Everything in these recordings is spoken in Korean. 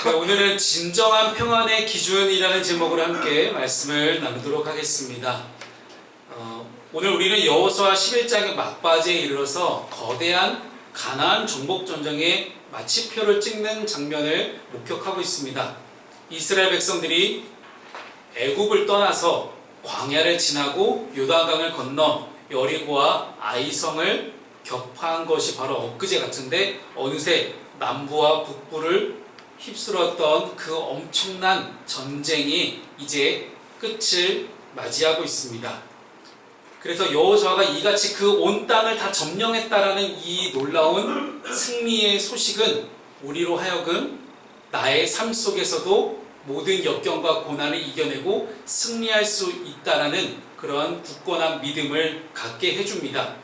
네, 오늘은 진정한 평안의 기준이라는 제목으로 함께 말씀을 나누도록 하겠습니다. 오늘 우리는 여호수아 11장의 막바지에 이르러서 거대한 가나안 정복 전쟁의 마침표를 찍는 장면을 목격하고 있습니다. 이스라엘 백성들이 애굽을 떠나서 광야를 지나고 요단강을 건너 여리고와 아이성을 격파한 것이 바로 엊그제 같은데, 어느새 남부와 북부를 휩쓸었던 그 엄청난 전쟁이 이제 끝을 맞이하고 있습니다. 그래서 여호수아가 이같이 그 온 땅을 다 점령했다라는 이 놀라운 승리의 소식은 우리로 하여금 나의 삶 속에서도 모든 역경과 고난을 이겨내고 승리할 수 있다라는 그런 굳건한 믿음을 갖게 해줍니다.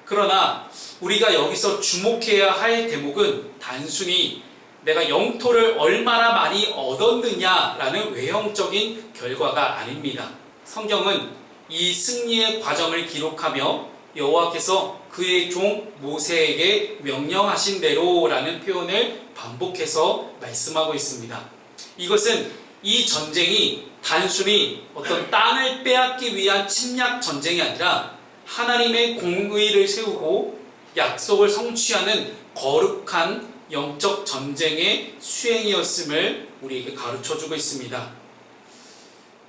그러나 우리가 여기서 주목해야 할 대목은 단순히 내가 영토를 얼마나 많이 얻었느냐라는 외형적인 결과가 아닙니다. 성경은 이 승리의 과정을 기록하며 여호와께서 그의 종 모세에게 명령하신 대로라는 표현을 반복해서 말씀하고 있습니다. 이것은 이 전쟁이 단순히 어떤 땅을 빼앗기 위한 침략 전쟁이 아니라 하나님의 공의를 세우고 약속을 성취하는 거룩한 영적 전쟁의 수행이었음을 우리에게 가르쳐주고 있습니다.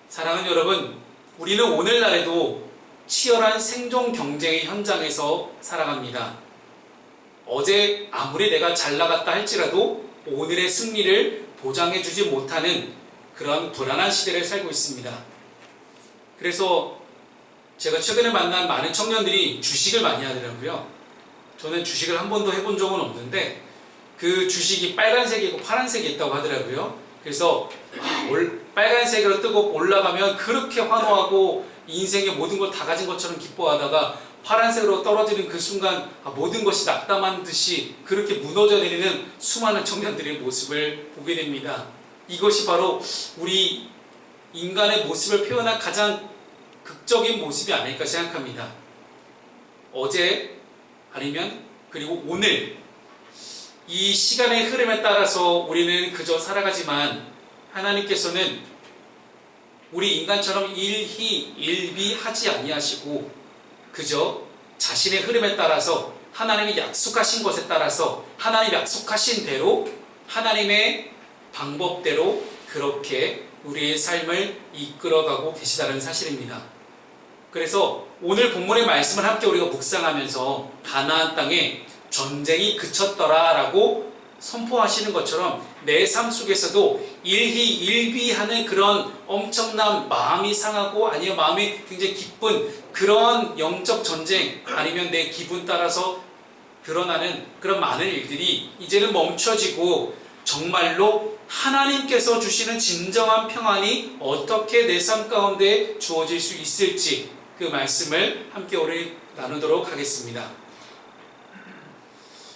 사랑하는 여러분, 우리는 오늘날에도 치열한 생존 경쟁의 현장에서 살아갑니다. 어제 아무리 내가 잘 나갔다 할지라도 오늘의 승리를 보장해주지 못하는 그런 불안한 시대를 살고 있습니다. 그래서 제가 최근에 만난 많은 청년들이 주식을 많이 하더라고요. 저는 주식을 한 번도 해본 적은 없는데 그 주식이 빨간색이고 파란색이 있다고 하더라고요. 그래서 빨간색으로 뜨고 올라가면 그렇게 환호하고 인생의 모든 걸 다 가진 것처럼 기뻐하다가 파란색으로 떨어지는 그 순간 모든 것이 낙담한 듯이 그렇게 무너져 내리는 수많은 청년들의 모습을 보게 됩니다. 이것이 바로 우리 인간의 모습을 표현한 가장 극적인 모습이 아닐까 생각합니다. 어제 아니면 그리고 오늘 이 시간의 흐름에 따라서 우리는 그저 살아가지만 하나님께서는 우리 인간처럼 일희일비하지 아니하시고 그저 자신의 흐름에 따라서 하나님이 약속하신 것에 따라서 하나님이 약속하신 대로 하나님의 방법대로 그렇게 우리의 삶을 이끌어가고 계시다는 사실입니다. 그래서 오늘 본문의 말씀을 함께 우리가 묵상하면서 가나안 땅에 전쟁이 그쳤더라라고 선포하시는 것처럼 내 삶 속에서도 일희일비하는 그런 엄청난 마음이 상하고 아니면 마음이 굉장히 기쁜 그런 영적 전쟁, 아니면 내 기분 따라서 드러나는 그런 많은 일들이 이제는 멈춰지고 정말로 하나님께서 주시는 진정한 평안이 어떻게 내 삶 가운데 주어질 수 있을지 그 말씀을 함께 오늘 나누도록 하겠습니다.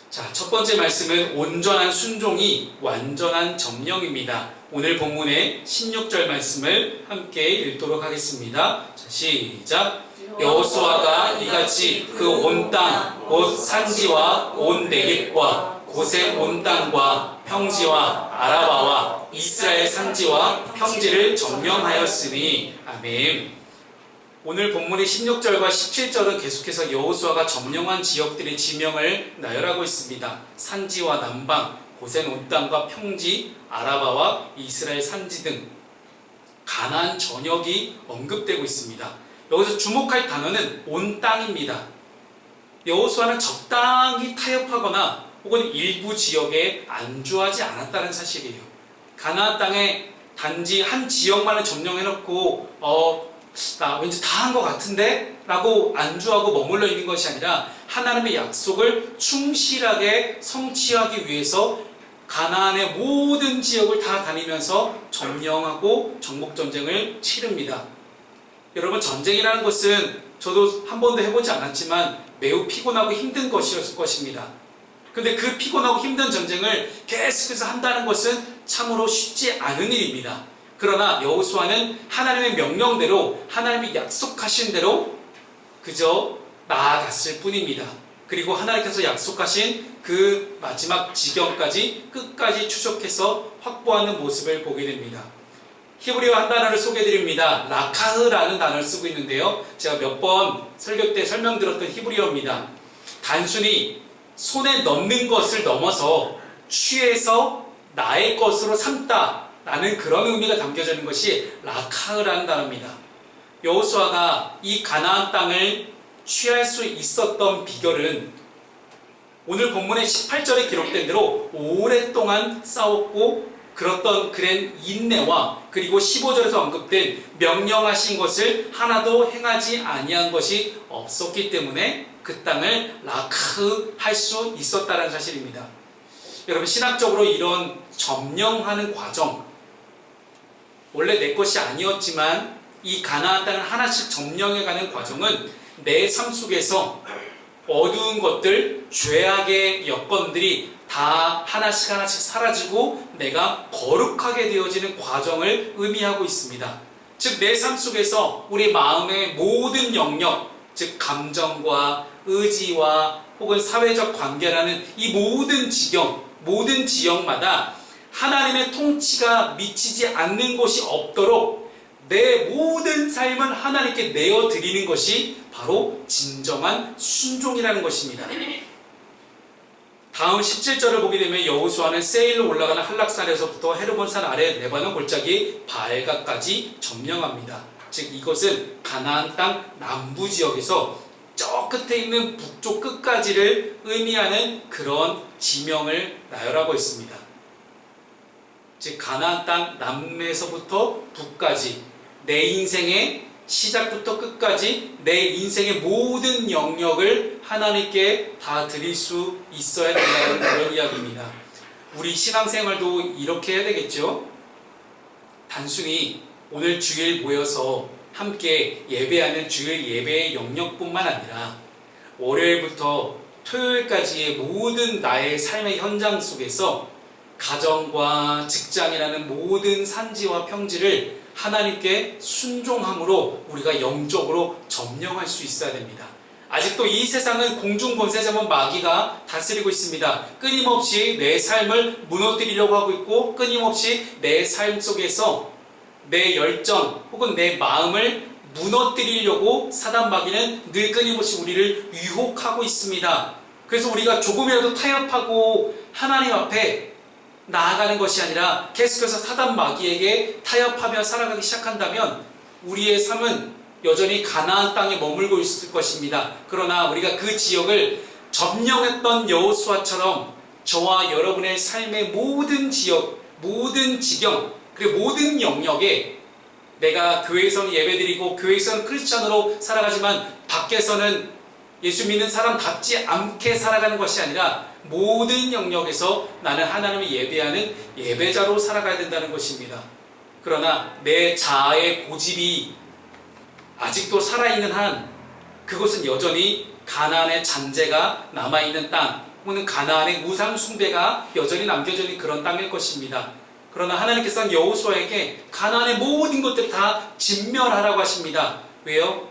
자, 첫 번째 말씀은 온전한 순종이 완전한 점령입니다. 오늘 본문의 16절 말씀을 함께 읽도록 하겠습니다. 자, 시작. 여호수아가 이같이 그 온 땅, 곧 산지와 온 네겝과 고센 온 땅과 평지와 아라바와 이스라엘 산지와 평지를 점령하였으니. 아멘. 오늘 본문의 16절과 17절은 계속해서 여호수아가 점령한 지역들의 지명을 나열하고 있습니다. 산지와 남방, 고센 온 땅과 평지, 아라바와 이스라엘 산지 등 가나안 전역이 언급되고 있습니다. 여기서 주목할 단어는 온 땅입니다. 여호수아는 적당히 타협하거나 혹은 일부 지역에 안주하지 않았다는 사실이에요. 가나안 땅에 단지 한 지역만을 점령해놓고 나 왠지 다 한 것 같은데? 라고 안주하고 머물러 있는 것이 아니라 하나님의 약속을 충실하게 성취하기 위해서 가나안의 모든 지역을 다 다니면서 점령하고 정복전쟁을 치릅니다. 여러분, 전쟁이라는 것은 저도 한 번도 해보지 않았지만 매우 피곤하고 힘든 것이었을 것입니다. 근데 그 피곤하고 힘든 전쟁을 계속해서 한다는 것은 참으로 쉽지 않은 일입니다. 그러나 여호수아는 하나님의 명령대로 하나님이 약속하신 대로 그저 나아갔을 뿐입니다. 그리고 하나님께서 약속하신 그 마지막 지경까지 끝까지 추적해서 확보하는 모습을 보게 됩니다. 히브리어 한 단어를 소개해드립니다. 라카흐라는 단어를 쓰고 있는데요. 제가 몇 번 설교 때 설명드렸던 히브리어입니다. 단순히 손에 넣는 것을 넘어서 취해서 나의 것으로 삼다 라는 그런 의미가 담겨져 있는 것이 라카흐라는 단어입니다. 여호수아가 이 가나안 땅을 취할 수 있었던 비결은 오늘 본문의 18절에 기록된 대로 오랫동안 싸웠고 그런 인내와 그리고 15절에서 언급된 명령하신 것을 하나도 행하지 아니한 것이 없었기 때문에 그 땅을 라카흐 할 수 있었다는 사실입니다. 여러분, 신학적으로 이런 점령하는 과정, 원래 내 것이 아니었지만 이 가나안 땅을 하나씩 점령해가는 과정은 내 삶 속에서 어두운 것들, 죄악의 여건들이 다 하나씩 사라지고 내가 거룩하게 되어지는 과정을 의미하고 있습니다. 즉, 내 삶 속에서 우리 마음의 모든 영역, 즉 감정과 의지와 혹은 사회적 관계라는 이 모든 지경, 모든 지역마다 하나님의 통치가 미치지 않는 곳이 없도록 내 모든 삶을 하나님께 내어드리는 것이 바로 진정한 순종이라는 것입니다. 다음 17절을 보게 되면 여호수아는 세일로 올라가는 한락산에서부터 헤르몬산 아래 레바논 골짜기 바알가까지 점령합니다. 즉, 이것은 가나안 땅 남부 지역에서 저 끝에 있는 북쪽 끝까지를 의미하는 그런 지명을 나열하고 있습니다. 즉, 가나안 땅 남에서부터 북까지 내 인생의 시작부터 끝까지 내 인생의 모든 영역을 하나님께 다 드릴 수 있어야 된다는 그런 이야기입니다. 우리 신앙생활도 이렇게 해야 되겠죠? 단순히 오늘 주일 모여서 함께 예배하는 주일 예배의 영역뿐만 아니라 월요일부터 토요일까지의 모든 나의 삶의 현장 속에서 가정과 직장이라는 모든 산지와 평지를 하나님께 순종함으로 우리가 영적으로 점령할 수 있어야 됩니다. 아직도 이 세상은 공중권세자본 마귀가 다스리고 있습니다. 끊임없이 내 삶을 무너뜨리려고 하고 있고 끊임없이 내 삶 속에서 내 열정 혹은 내 마음을 무너뜨리려고 사단 마귀는 늘 끊임없이 우리를 유혹하고 있습니다. 그래서 우리가 조금이라도 타협하고 하나님 앞에 나아가는 것이 아니라 계속해서 사단 마귀에게 타협하며 살아가기 시작한다면 우리의 삶은 여전히 가나안 땅에 머물고 있을 것입니다. 그러나 우리가 그 지역을 점령했던 여호수아처럼 저와 여러분의 삶의 모든 지역, 모든 지경, 그리고 모든 영역에 내가 교회에서는 예배드리고 교회에서는 크리스찬으로 살아가지만 밖에서는 예수 믿는 사람답지 않게 살아가는 것이 아니라 모든 영역에서 나는 하나님을 예배하는 예배자로 살아가야 된다는 것입니다. 그러나 내 자아의 고집이 아직도 살아있는 한 그것은 여전히 가나안의 잔재가 남아있는 땅 혹은 가나안의 우상 숭배가 여전히 남겨져 있는 그런 땅일 것입니다. 그러나 하나님께서는 여호수아에게 가나안의 모든 것들을 다 진멸하라고 하십니다. 왜요?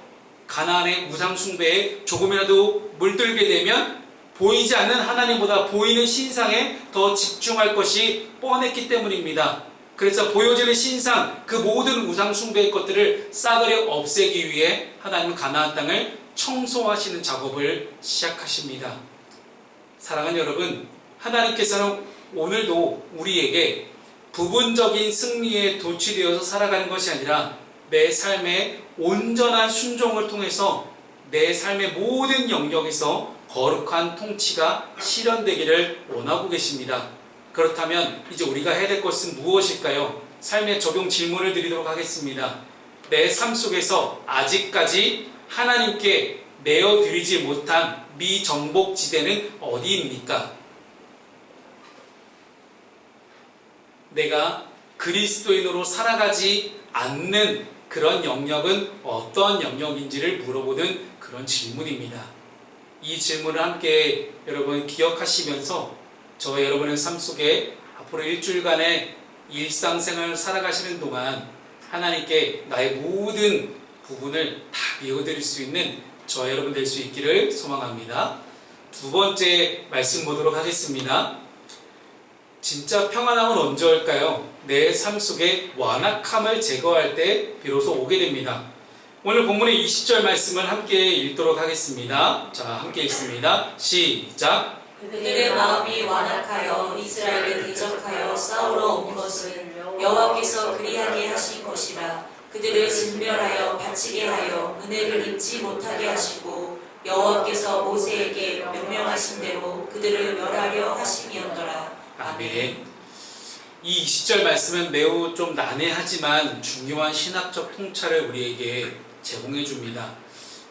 가나안의 우상 숭배에 조금이라도 물들게 되면 보이지 않는 하나님보다 보이는 신상에 더 집중할 것이 뻔했기 때문입니다. 그래서 보여지는 신상, 그 모든 우상 숭배의 것들을 싸그리 없애기 위해 하나님은 가나안 땅을 청소하시는 작업을 시작하십니다. 사랑하는 여러분, 하나님께서는 오늘도 우리에게 부분적인 승리에 도취되어서 살아가는 것이 아니라 내 삶의 온전한 순종을 통해서 내 삶의 모든 영역에서 거룩한 통치가 실현되기를 원하고 계십니다. 그렇다면 이제 우리가 해야 될 것은 무엇일까요? 삶의 적용 질문을 드리도록 하겠습니다. 내 삶 속에서 아직까지 하나님께 내어드리지 못한 미정복지대는 어디입니까? 내가 그리스도인으로 살아가지 않는 그런 영역은 어떤 영역인지를 물어보는 그런 질문입니다. 이 질문을 함께 여러분 기억하시면서 저와 여러분의 삶 속에 앞으로 일주일간의 일상생활을 살아가시는 동안 하나님께 나의 모든 부분을 다 내어드릴 수 있는 저와 여러분 될 수 있기를 소망합니다. 두 번째 말씀 보도록 하겠습니다. 진짜 평안함은 언제 올까요? 내 삶 속에 완악함을 제거할 때 비로소 오게 됩니다. 오늘 본문의 20절 말씀을 함께 읽도록 하겠습니다. 자, 함께 읽습니다. 시작. 그들의 마음이 완악하여 이스라엘을 대적하여 싸우러 온 것은 여호와께서 그리하게 하신 것이라. 그들을 진멸하여 바치게 하여 은혜를 입지 못하게 하시고 여호와께서 모세에게 명령하신 대로 그들을 멸하려 하심이었더라. 아멘. 이 20절 말씀은 매우 좀 난해하지만 중요한 신학적 통찰을 우리에게 제공해 줍니다.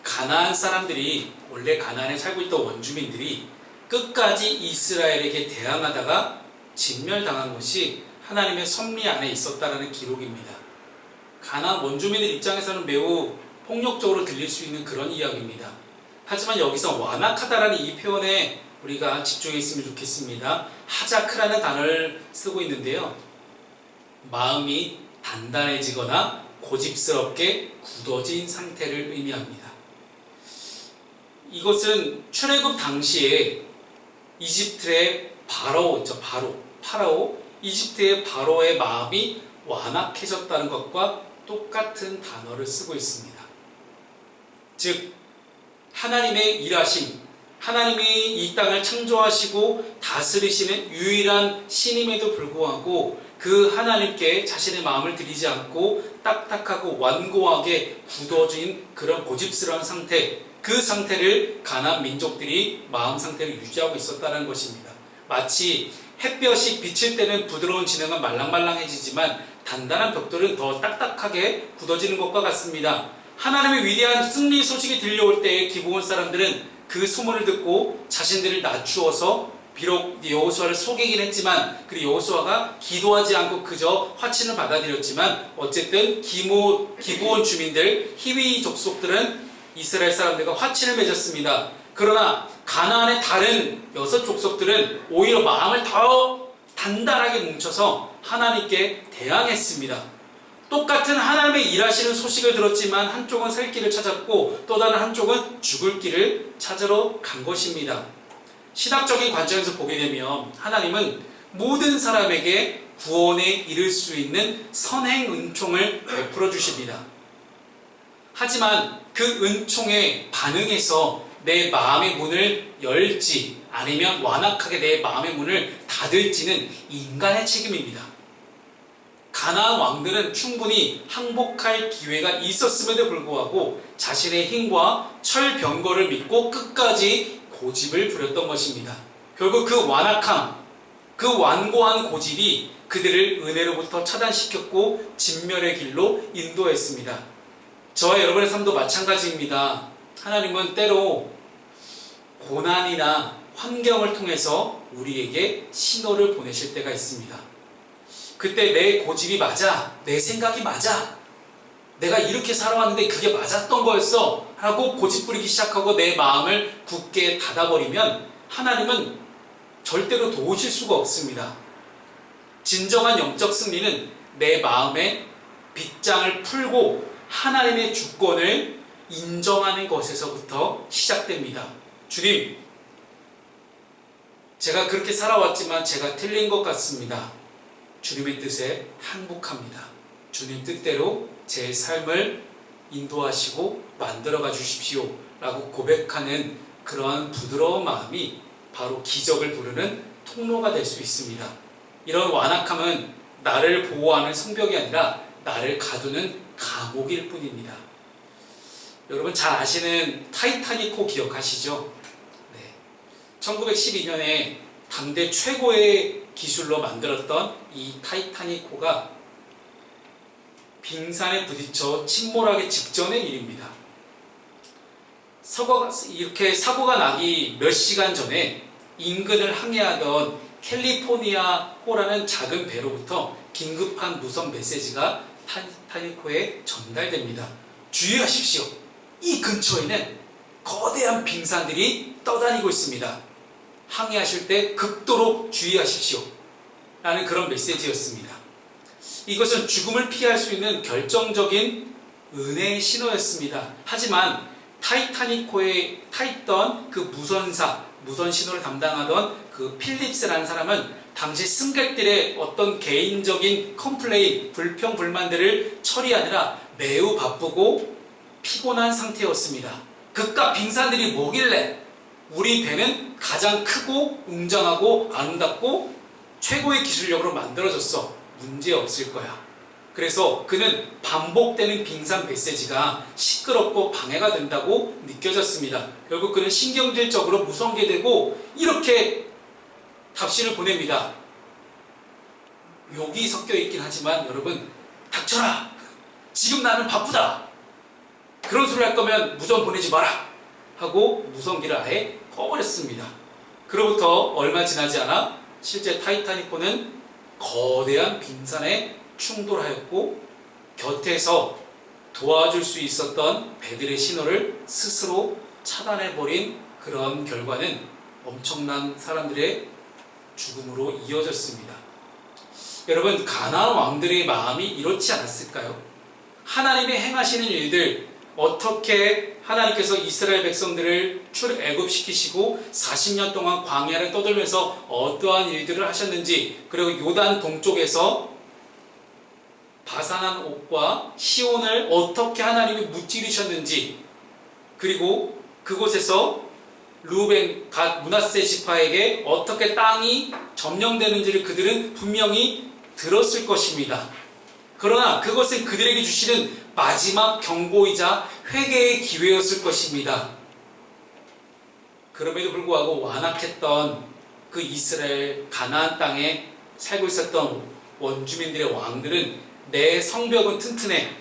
가나안 사람들이, 원래 가나안에 살고 있던 원주민들이 끝까지 이스라엘에게 대항하다가 진멸당한 것이 하나님의 섭리 안에 있었다는 기록입니다. 가나안 원주민들 입장에서는 매우 폭력적으로 들릴 수 있는 그런 이야기입니다. 하지만 여기서 완악하다라는 이 표현에 우리가 집중했으면 좋겠습니다. 하자크라는 단어를 쓰고 있는데요. 마음이 단단해지거나 고집스럽게 굳어진 상태를 의미합니다. 이것은 출애굽 당시에 이집트의 파라오, 이집트의 바로의 마음이 완악해졌다는 것과 똑같은 단어를 쓰고 있습니다. 즉, 하나님의 일하심, 하나님이 이 땅을 창조하시고 다스리시는 유일한 신임에도 불구하고 그 하나님께 자신의 마음을 들이지 않고 딱딱하고 완고하게 굳어진 그런 고집스러운 상태, 그 상태를 가나안 민족들이 마음 상태를 유지하고 있었다는 것입니다. 마치 햇볕이 비칠 때는 부드러운 진흙은 말랑말랑해지지만 단단한 벽돌은 더 딱딱하게 굳어지는 것과 같습니다. 하나님의 위대한 승리 소식이 들려올 때에 기브온 사람들은 그 소문을 듣고 자신들을 낮추어서 비록 여호수아를 속이긴 했지만 그 여호수아가 기도하지 않고 그저 화친을 받아들였지만 어쨌든 기브온 주민들, 히위 족속들은 이스라엘 사람들과 화친을 맺었습니다. 그러나 가나안의 다른 6족속들은 오히려 마음을 더 단단하게 뭉쳐서 하나님께 대항했습니다. 똑같은 하나님의 일하시는 소식을 들었지만 한쪽은 살 길을 찾았고 또 다른 한쪽은 죽을 길을 찾으러 간 것입니다. 신학적인 관점에서 보게 되면 하나님은 모든 사람에게 구원에 이를 수 있는 선행 은총을 베풀어 주십니다. 하지만 그 은총에 반응해서 내 마음의 문을 열지 아니면 완악하게 내 마음의 문을 닫을지는 인간의 책임입니다. 가나안 왕들은 충분히 항복할 기회가 있었음에도 불구하고 자신의 힘과 철병거를 믿고 끝까지 고집을 부렸던 것입니다. 결국 그 완악함, 그 완고한 고집이 그들을 은혜로부터 차단시켰고 진멸의 길로 인도했습니다. 저와 여러분의 삶도 마찬가지입니다. 하나님은 때로 고난이나 환경을 통해서 우리에게 신호를 보내실 때가 있습니다. 그때 내 고집이 맞아, 내 생각이 맞아, 내가 이렇게 살아왔는데 그게 맞았던 거였어 하고 고집 부리기 시작하고 내 마음을 굳게 닫아버리면 하나님은 절대로 도우실 수가 없습니다. 진정한 영적 승리는 내 마음의 빗장을 풀고 하나님의 주권을 인정하는 것에서부터 시작됩니다. 주님, 제가 그렇게 살아왔지만 제가 틀린 것 같습니다. 주님의 뜻에 항복합니다. 주님 뜻대로 제 삶을 인도하시고 만들어가 주십시오 라고 고백하는 그러한 부드러운 마음이 바로 기적을 부르는 통로가 될 수 있습니다. 이런 완악함은 나를 보호하는 성벽이 아니라 나를 가두는 감옥일 뿐입니다. 여러분 잘 아시는 타이타닉호 기억하시죠? 네. 1912년에 당대 최고의 기술로 만들었던 이 타이타닉호가 빙산에 부딪혀 침몰하기 직전의 일입니다. 이렇게 사고가 나기 몇 시간 전에 인근을 항해하던 캘리포니아호라는 작은 배로부터 긴급한 무선 메시지가 타이타닉호에 전달됩니다. 주의하십시오. 이 근처에는 거대한 빙산들이 떠다니고 있습니다. 항해하실 때 극도로 주의하십시오 라는 그런 메시지였습니다. 이것은 죽음을 피할 수 있는 결정적인 은혜의 신호였습니다. 하지만 타이타닉호에 타있던 그 무선사, 무선 신호를 담당하던 그 필립스라는 사람은 당시 승객들의 어떤 개인적인 컴플레인, 불평, 불만들을 처리하느라 매우 바쁘고 피곤한 상태였습니다. 그깟 빙산들이 뭐길래 우리 배는 가장 크고 웅장하고 아름답고 최고의 기술력으로 만들어졌어. 문제 없을 거야. 그래서 그는 반복되는 빙산 메시지가 시끄럽고 방해가 된다고 느껴졌습니다. 결국 그는 신경질적으로 무성게 되고 이렇게 답신을 보냅니다. 욕이 섞여 있긴 하지만 여러분, 닥쳐라! 지금 나는 바쁘다! 그런 소리 할 거면 무전 보내지 마라! 하고 무성기를 아예 꺼버렸습니다. 그로부터 얼마 지나지 않아 실제 타이타닉호는 거대한 빙산에 충돌하였고 곁에서 도와줄 수 있었던 배들의 신호를 스스로 차단해버린 그런 결과는 엄청난 사람들의 죽음으로 이어졌습니다. 여러분, 가나안 왕들의 마음이 이렇지 않았을까요? 하나님의 행하시는 일들, 어떻게 하나님께서 이스라엘 백성들을 출애굽시키시고 40년 동안 광야를 떠돌면서 어떠한 일들을 하셨는지, 그리고 요단 동쪽에서 바산한 옥과 시온을 어떻게 하나님이 무찌르셨는지, 그리고 그곳에서 루벤, 갓, 므낫세 지파에게 어떻게 땅이 점령되는지를 그들은 분명히 들었을 것입니다. 그러나 그것은 그들에게 주시는 마지막 경고이자 회개의 기회였을 것입니다. 그럼에도 불구하고 완악했던 그 이스라엘 가나안 땅에 살고 있었던 원주민들의 왕들은 내 성벽은 튼튼해,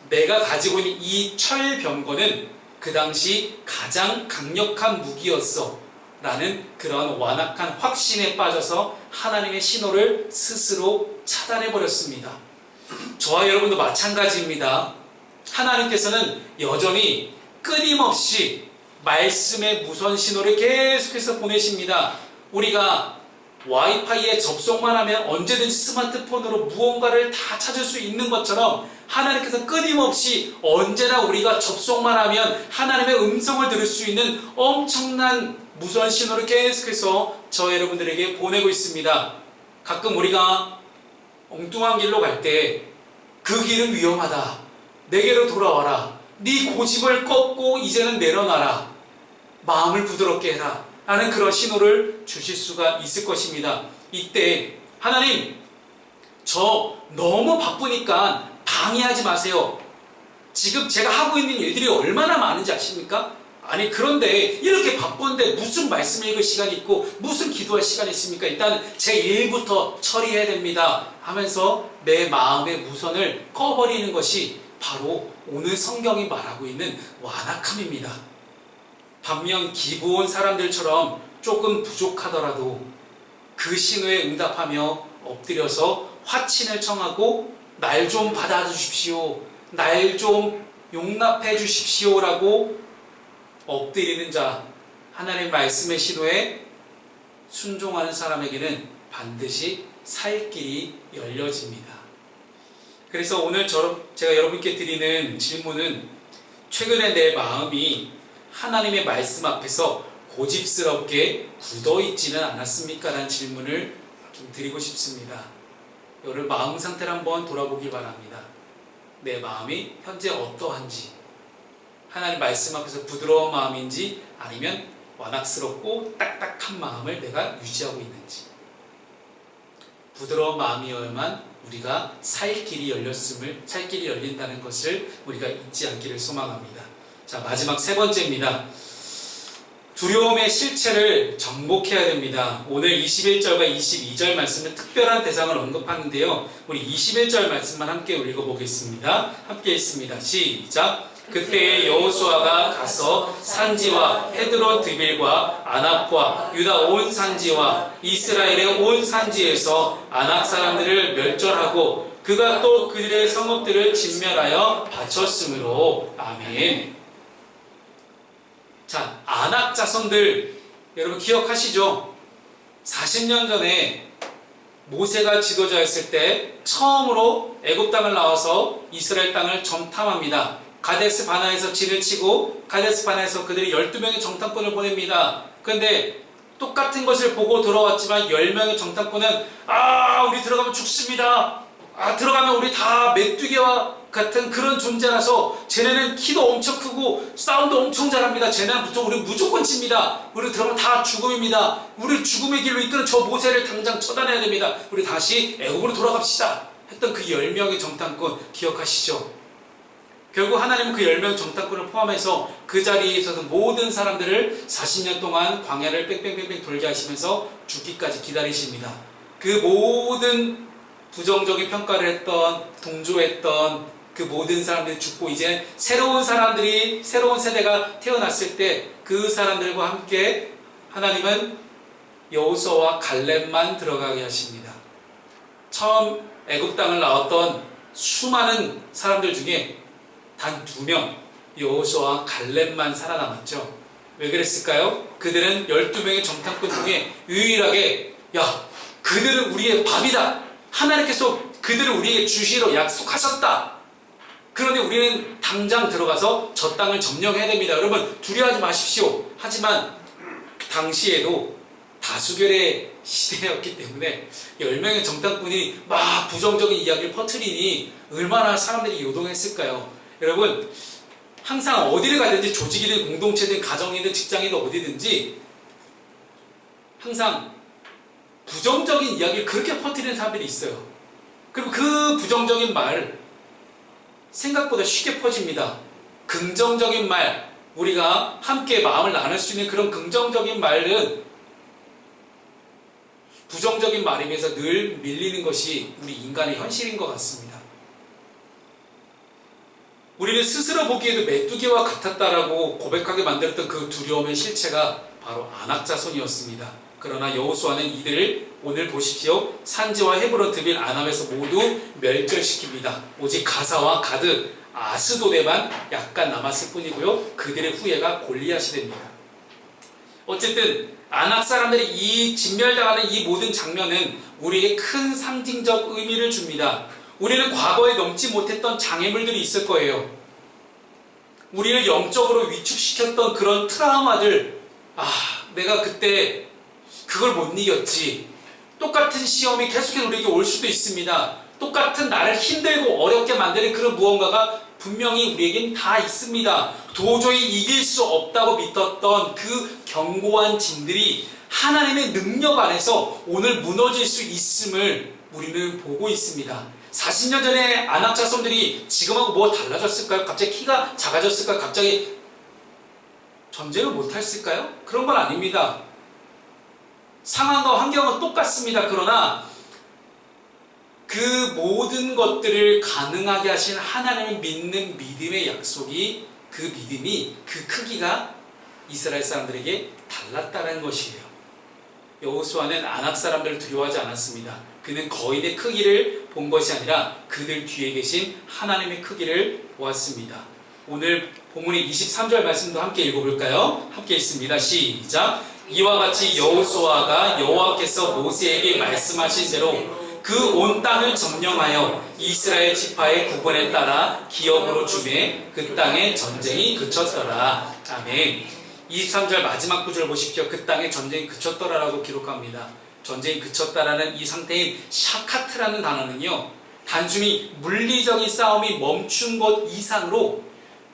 내가 가지고 있는 이 철병거는 그 당시 가장 강력한 무기였어 라는 그런 완악한 확신에 빠져서 하나님의 신호를 스스로 차단해버렸습니다. 저와 여러분도 마찬가지입니다. 하나님께서는 여전히 끊임없이 말씀의 무선 신호를 계속해서 보내십니다. 우리가 와이파이에 접속만 하면 언제든지 스마트폰으로 무언가를 다 찾을 수 있는 것처럼 하나님께서 끊임없이 언제나 우리가 접속만 하면 하나님의 음성을 들을 수 있는 엄청난 무선 신호를 계속해서 저 여러분들에게 보내고 있습니다. 가끔 우리가 엉뚱한 길로 갈 때 그 길은 위험하다, 내게로 돌아와라, 네 고집을 꺾고 이제는 내려놔라, 마음을 부드럽게 해라 라는 그런 신호를 주실 수가 있을 것입니다. 이때 하나님, 저 너무 바쁘니까 방해하지 마세요. 지금 제가 하고 있는 일들이 얼마나 많은지 아십니까? 아니, 그런데 이렇게 바쁜데 무슨 말씀 읽을 시간이 있고 무슨 기도할 시간이 있습니까? 일단 제 일부터 처리해야 됩니다 하면서 내 마음의 무선을 꺼버리는 것이 바로 오늘 성경이 말하고 있는 완악함입니다. 반면 기브온 사람들처럼 조금 부족하더라도 그 신호에 응답하며 엎드려서 화친을 청하고 날 좀 받아주십시오, 날 좀 용납해 주십시오라고 엎드리는 자, 하나님의 말씀의 신호에 순종하는 사람에게는 반드시 살 길이 열려집니다. 그래서 오늘 제가 여러분께 드리는 질문은, 최근에 내 마음이 하나님의 말씀 앞에서 고집스럽게 굳어있지는 않았습니까? 라는 질문을 좀 드리고 싶습니다. 여러분 마음 상태를 한번 돌아보길 바랍니다. 내 마음이 현재 어떠한지, 하나님 말씀 앞에서 부드러운 마음인지 아니면 완악스럽고 딱딱한 마음을 내가 유지하고 있는지. 부드러운 마음이어야만 우리가 살 길이 열린다는 것을 우리가 잊지 않기를 소망합니다. 자, 마지막 세 번째입니다. 두려움의 실체를 정복해야 됩니다. 오늘 21절과 22절 말씀은 특별한 대상을 언급하는데요. 우리 21절 말씀만 함께 읽어보겠습니다. 함께 읽습니다. 시작! 그때에 여호수아가 가서 산지와 헤드론 드빌과 아낙과 유다 온 산지와 이스라엘의 온 산지에서 아낙 사람들을 멸절하고 그가 또 그들의 성읍들을 진멸하여 바쳤으므로. 아멘. 자, 아낙 자손들 여러분 기억하시죠? 40년 전에 모세가 지도자였을 때 처음으로 애굽 땅을 나와서 이스라엘 땅을 정탐합니다. 가데스 바나에서 진을 치고 가데스 바나에서 그들이 12명의 정탐꾼을 보냅니다. 그런데 똑같은 것을 보고 돌아왔지만 10명의 정탐꾼은 우리 들어가면 죽습니다. 들어가면 우리 다 메뚜기와 같은 그런 존재라서 쟤네는 키도 엄청 크고 싸움도 엄청 잘합니다. 쟤네부터 우리 무조건 칩니다. 우리 들어가면 다 죽음입니다. 우리 죽음의 길로 이끄는 저 모세를 당장 처단해야 됩니다. 우리 다시 애굽으로 돌아갑시다. 했던 그 10명의 정탐꾼 기억하시죠? 결국 하나님은 그 10명 정탐꾼을 포함해서 그 자리에 있어서 모든 사람들을 40년 동안 광야를 뺑뺑뺑뺑 돌게 하시면서 죽기까지 기다리십니다. 그 모든 부정적인 평가를 했던, 동조했던 그 모든 사람들이 죽고 이제 새로운 사람들이, 새로운 세대가 태어났을 때 그 사람들과 함께 하나님은 여호수아와 갈렙만 들어가게 하십니다. 처음 애굽 땅을 나왔던 수많은 사람들 중에 단 2명, 여호수아와 갈렙만 살아남았죠. 왜 그랬을까요? 그들은 12명의 정탐꾼 중에 유일하게 그들은 우리의 밥이다. 하나님께서 그들을 우리에게 주시기로 약속하셨다. 그런데 우리는 당장 들어가서 저 땅을 점령해야 됩니다. 여러분 두려워하지 마십시오. 하지만 당시에도 다수결의 시대였기 때문에 10명의 정탐꾼이 막 부정적인 이야기를 퍼뜨리니 얼마나 사람들이 요동했을까요? 여러분 항상 어디를 가든지 조직이든 공동체든 가정이든 직장이든 어디든지 항상 부정적인 이야기를 그렇게 퍼뜨리는 사람들이 있어요. 그리고 그 부정적인 말 생각보다 쉽게 퍼집니다. 긍정적인 말, 우리가 함께 마음을 나눌 수 있는 그런 긍정적인 말은 부정적인 말에 비해서 늘 밀리는 것이 우리 인간의 현실인 것 같습니다. 우리는 스스로 보기에도 메뚜기와 같았다라고 고백하게 만들었던 그 두려움의 실체가 바로 안악자손이었습니다. 그러나 여호수아는 이들을 오늘 보십시오. 산지와 헤브론 드빌 아남에서 모두 멸절시킵니다. 오직 가사와 가드, 아스도데만 약간 남았을 뿐이고요. 그들의 후예가 골리앗이 됩니다. 어쨌든 아낙 사람들이 이 진멸당하는 이 모든 장면은 우리에게 큰 상징적 의미를 줍니다. 우리는 과거에 넘지 못했던 장애물들이 있을 거예요. 우리를 영적으로 위축시켰던 그런 트라우마들, 내가 그때 그걸 못 이겼지. 똑같은 시험이 계속해서 우리에게 올 수도 있습니다. 똑같은 나를 힘들고 어렵게 만드는 그런 무언가가 분명히 우리에겐 다 있습니다. 도저히 이길 수 없다고 믿었던 그 견고한 진들이 하나님의 능력 안에서 오늘 무너질 수 있음을 우리는 보고 있습니다. 40년 전에 아낙 자손들이 지금하고 뭐가 달라졌을까요? 갑자기 키가 작아졌을까요? 갑자기 전쟁을 못했을까요? 그런 건 아닙니다. 상황과 환경은 똑같습니다. 그러나 그 모든 것들을 가능하게 하신 하나님을 믿는 믿음의 약속이, 그 믿음이, 그 크기가 이스라엘 사람들에게 달랐다는 것이에요. 여호수아는 아낙 사람들을 두려워하지 않았습니다. 그는 거인의 크기를 본 것이 아니라 그들 뒤에 계신 하나님의 크기를 보았습니다. 오늘 본문의 23절 말씀도 함께 읽어볼까요? 함께 읽습니다. 시작! 이와 같이 여호수아가 여호와께서 모세에게 말씀하신 대로 그 온 땅을 점령하여 이스라엘 지파의 구분에 따라 기업으로 주매 그 땅에 전쟁이 그쳤더라. 아멘. 23절 마지막 구절을 보십시오. 그 땅에 전쟁이 그쳤더라라고 기록합니다. 전쟁이 그쳤다라는 이 상태인 샤카트라는 단어는요, 단순히 물리적인 싸움이 멈춘 것 이상으로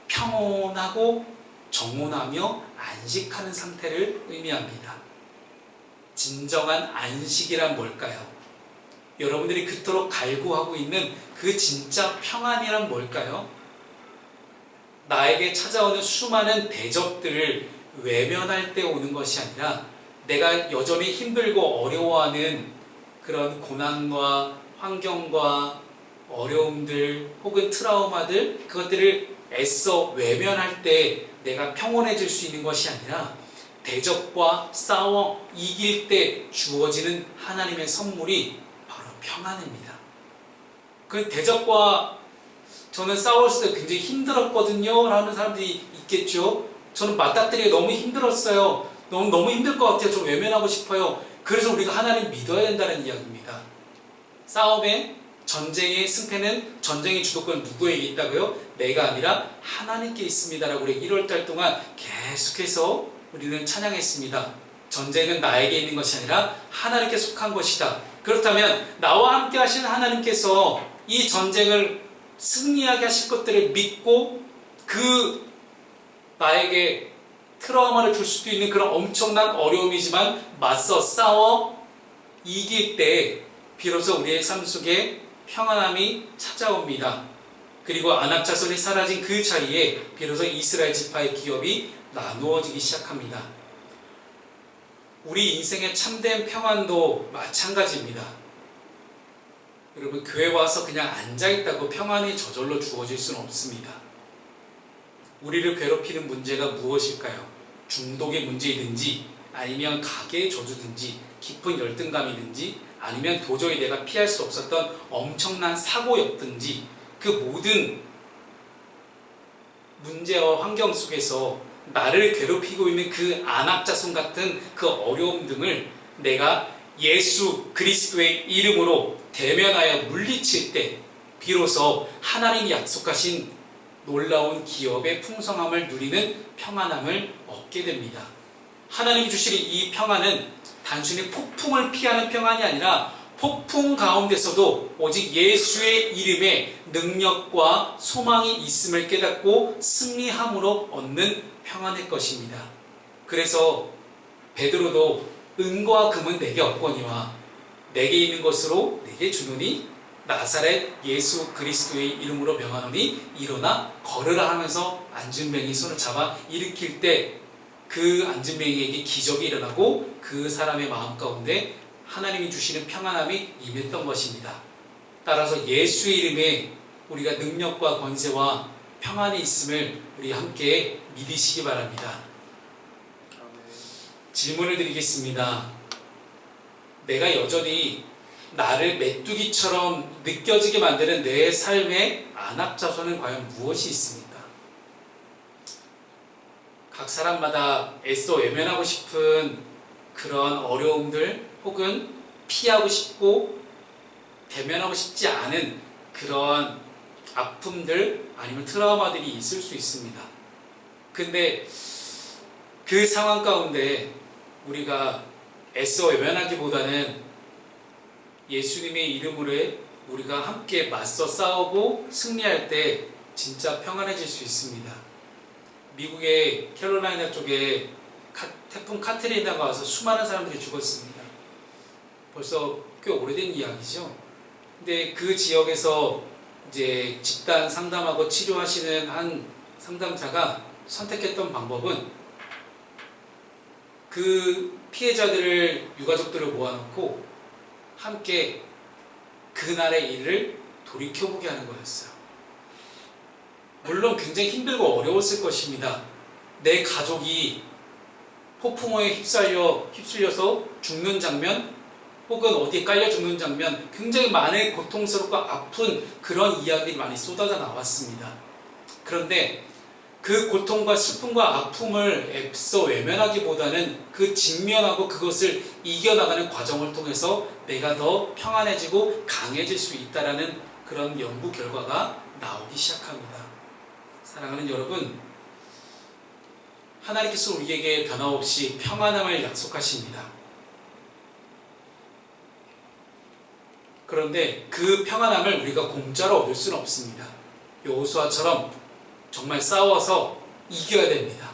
평온하고 정온하며 안식하는 상태를 의미합니다. 진정한 안식이란 뭘까요? 여러분들이 그토록 갈구하고 있는 그 진짜 평안이란 뭘까요? 나에게 찾아오는 수많은 대적들을 외면할 때 오는 것이 아니라 내가 여전히 힘들고 어려워하는 그런 고난과 환경과 어려움들 혹은 트라우마들, 그것들을 애써 외면할 때 내가 평온해질 수 있는 것이 아니라 대적과 싸워 이길 때 주어지는 하나님의 선물이 바로 평안입니다. 그 대적과 저는 싸웠을 때 굉장히 힘들었거든요 라는 사람들이 있겠죠. 저는 맞닥뜨리기 너무 힘들었어요. 너무 힘들 것 같아요. 좀 외면하고 싶어요. 그래서 우리가 하나님 믿어야 된다는 이야기입니다. 싸움의 전쟁의 승패는, 전쟁의 주도권은 누구에게 있다고요? 내가 아니라 하나님께 있습니다라고 우리 1월달 동안 계속해서 우리는 찬양했습니다. 전쟁은 나에게 있는 것이 아니라 하나님께 속한 것이다. 그렇다면 나와 함께 하시는 하나님께서 이 전쟁을 승리하게 하실 것들을 믿고 그 나에게 트라우마를 줄 수도 있는 그런 엄청난 어려움이지만 맞서 싸워 이길 때 비로소 우리의 삶 속에 평안함이 찾아옵니다. 그리고 아낙 자손이 사라진 그 자리에 비로소 이스라엘 지파의 기업이 나누어지기 시작합니다. 우리 인생의 참된 평안도 마찬가지입니다. 여러분, 교회 와서 그냥 앉아있다고 평안이 저절로 주어질 수는 없습니다. 우리를 괴롭히는 문제가 무엇일까요? 중독의 문제이든지 아니면 가계의 저주든지 깊은 열등감이든지 아니면 도저히 내가 피할 수 없었던 엄청난 사고였든지 그 모든 문제와 환경 속에서 나를 괴롭히고 있는 그 안악자손 같은 그 어려움 등을 내가 예수 그리스도의 이름으로 대면하여 물리칠 때 비로소 하나님이 약속하신 놀라운 기업의 풍성함을 누리는 평안함을 얻게 됩니다. 하나님이 주시는 이 평안은 단순히 폭풍을 피하는 평안이 아니라 폭풍 가운데서도 오직 예수의 이름에 능력과 소망이 있음을 깨닫고 승리함으로 얻는 평안일 것입니다. 그래서 베드로도 은과 금은 내게 없거니와 내게 있는 것으로 내게 주노니 나사렛 예수 그리스도의 이름으로 명하노니 일어나 걸으라 하면서 안진뱅이 손을 잡아 일으킬 때 그 안진뱅이에게 기적이 일어나고 그 사람의 마음 가운데 하나님이 주시는 평안함이 임했던 것입니다. 따라서 예수의 이름에 우리가 능력과 권세와 평안이 있음을 우리 함께 믿으시기 바랍니다. 질문을 드리겠습니다. 내가 여전히 나를 메뚜기처럼 느껴지게 만드는 내 삶의 안악자손은 과연 무엇이 있습니까? 각 사람마다 애써 외면하고 싶은 그런 어려움들 혹은 피하고 싶고 대면하고 싶지 않은 그런 아픔들 아니면 트라우마들이 있을 수 있습니다. 근데 그 상황 가운데 우리가 애써 외면하기보다는 예수님의 이름으로 우리가 함께 맞서 싸우고 승리할 때 진짜 평안해질 수 있습니다. 미국의 캐롤라이나 쪽에 태풍 카트리나가 와서 수많은 사람들이 죽었습니다. 벌써 꽤 오래된 이야기죠. 근데 그 지역에서 이제 집단 상담하고 치료하시는 한 상담사가 선택했던 방법은 그 피해자들을 유가족들을 모아놓고 함께 그날의 일을 돌이켜보게 하는 거였어요. 물론 굉장히 힘들고 어려웠을 것입니다. 내 가족이 폭풍우에 휩쓸려서 죽는 장면 혹은 어디에 깔려 죽는 장면, 굉장히 많은 고통스럽고 아픈 그런 이야기들이 많이 쏟아져 나왔습니다. 그런데 그 고통과 슬픔과 아픔을 애써 외면하기보다는 그 직면하고 그것을 이겨나가는 과정을 통해서 내가 더 평안해지고 강해질 수 있다는 그런 연구 결과가 나오기 시작합니다. 사랑하는 여러분, 하나님께서 우리에게 변함없이 평안함을 약속하십니다. 그런데 그 평안함을 우리가 공짜로 얻을 수는 없습니다. 여호수아처럼 정말 싸워서 이겨야 됩니다.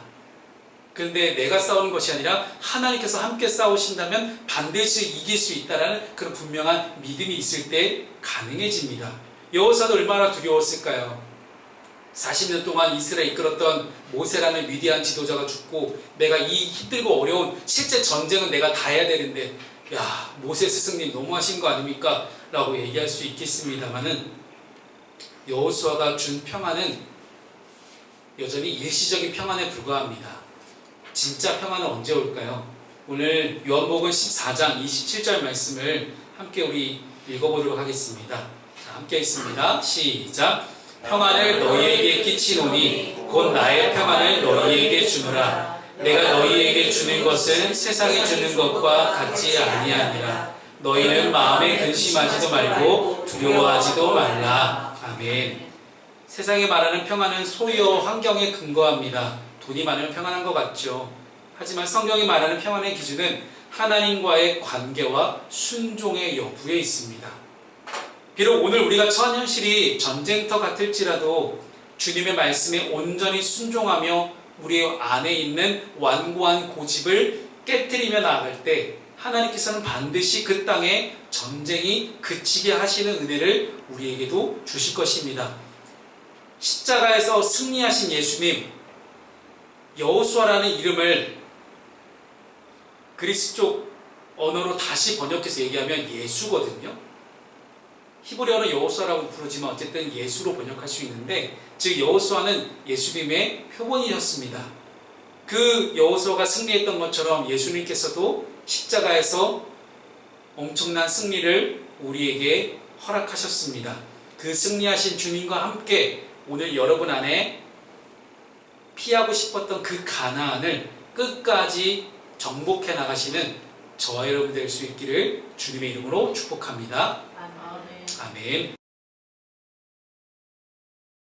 그런데 내가 싸우는 것이 아니라 하나님께서 함께 싸우신다면 반드시 이길 수 있다는 그런 분명한 믿음이 있을 때 가능해집니다. 여호수아도 얼마나 두려웠을까요? 40년 동안 이스라엘 이끌었던 모세라는 위대한 지도자가 죽고 내가 이 힘들고 어려운 실제 전쟁은 내가 다 해야 되는데 야, 모세 스승님 너무하신 거 아닙니까? 라고 얘기할 수 있겠습니다만은 여호수아가 준 평안은 여전히 일시적인 평안에 불과합니다. 진짜 평안은 언제 올까요? 오늘 요한복음 14장 27절 말씀을 함께 우리 읽어보도록 하겠습니다. 자, 함께 읽습니다. 시작. 평안을 너희에게 끼치노니 곧 나의 평안을 너희에게 주노라. 내가 너희에게 주는 것은 세상이 주는 것과 같지 아니하니라. 너희는 마음에 근심하지도 말고 두려워하지도 말라. 아멘. 세상에 말하는 평안은 소유와 환경에 근거합니다. 돈이 많으면 평안한 것 같죠. 하지만 성경이 말하는 평안의 기준은 하나님과의 관계와 순종의 여부에 있습니다. 비록 오늘 우리가 처한 현실이 전쟁터 같을지라도 주님의 말씀에 온전히 순종하며 우리 안에 있는 완고한 고집을 깨뜨리며 나아갈 때 하나님께서는 반드시 그 땅에 전쟁이 그치게 하시는 은혜를 우리에게도 주실 것입니다. 십자가에서 승리하신 예수님, 여호수아라는 이름을 그리스 쪽 언어로 다시 번역해서 얘기하면 예수거든요. 히브리어는 여호수아라고 부르지만 어쨌든 예수로 번역할 수 있는데, 즉 여호수아는 예수님의 표본이셨습니다. 그 여호수아가 승리했던 것처럼 예수님께서도 십자가에서 엄청난 승리를 우리에게 허락하셨습니다. 그 승리하신 주님과 함께 오늘 여러분 안에 피하고 싶었던 그 가나안을 끝까지 정복해 나가시는 저와 여러분 될 수 있기를 주님의 이름으로 축복합니다. 아멘.